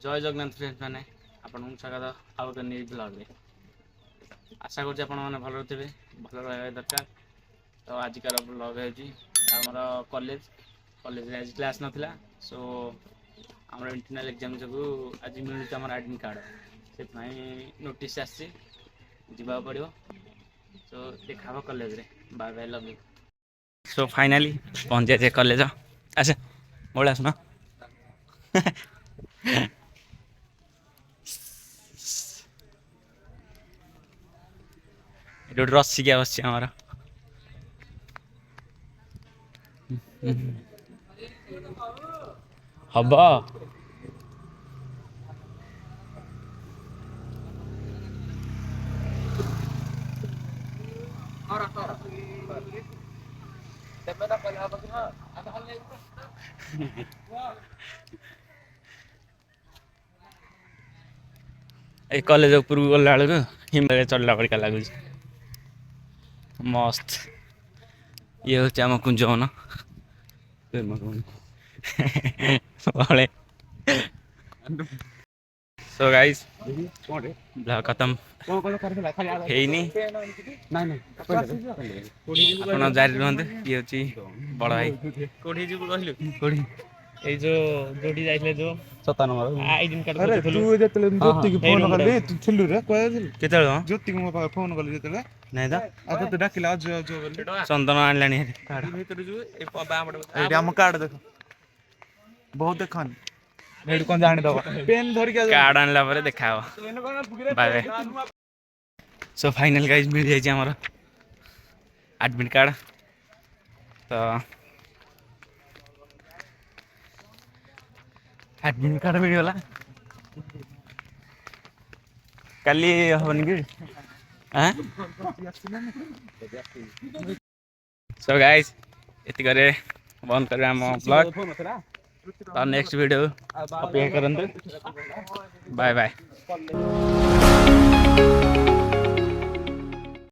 जय जगन्नाथ फ्रेंड्स मैंने आपको स्वागत आउ एक न्यूज ब्लॉग रे आशा करछि आपण माने भलो रहिबे भलो रहबा दरकार। तो आजिकार ब्लॉग है आमर कॉलेज रे आज क्लास नथिला सो आमर इंटरनल एग्जाम जो आज मिलुछ आमर एडमिट कार्ड से नोटिस आसी जीवा पड़ो। सो देखा कॉलेज रे bye bye love you. So finally पहुंच जाए कॉलेज अच्छा बोला सुना ये रसिकिया बस आमर हम ए कॉलेज ऊपर गला बेलू हिमालय चढ़ला पड़का लगुच मस्त। ये हूँ आम कुंजवन सो गाइस ब्लॉग खत्म ହେଇନି ଆପଣ ଜାରି ରୁହନ୍ତୁ। ଇଏ ହଉଛି ବଡ଼ ଭାଇ କୋଉଠି ଯିବୁ କହିଲୁ କୋଉଠି ଏଇ ଯୋଉଠି ଯାଇଥିଲେ ଯୋଉ 7 ନମ୍ବର ଆଇଡେଣ୍ଟି କାର୍ଡ କରିଥିଲୁ ତୁ ଯେତେବେଳେ ଜ୍ୟୋତିକୁ ଫୋନ କଲି ତୁ ଥିଲୁ ରେ କହିଥିଲୁ କେତେବେଳେ ଜ୍ୟୋତିକୁ ମୋ ପାଖରେ ଫୋନ କଲି ଯେତେବେଳେ ନାଇଁ ତ ଆଉ ତତେ ଡାକିଲା ଯୋ ବୋଲି ଚନ୍ଦନ ଆଣିଲାଣି କାର୍ଡ ଭିତରେ ଯିବୁ ଏ ବାଁ ପଟେ ଏଇଠି ଆମ କାର୍ଡ ଦେଖ ବହୁତ ଦେଖନି ଏଇଠି କଣ ଜାଣିଦବ ପେନ୍ ଧରିକି କାର୍ଡ ଆଣିଲା ପରେ ଦେଖା ହବ ବାय ବାय। सो फाइनल गाइज मिल जाए आमर एडमिट कार्ड तो एडमिट कार्ड मिलगला काली हबन कि सो गाइज ये बंद कर ब्लॉग तो नेक्स्ट वीडियो अपेक्षा करंतु बाय बाय।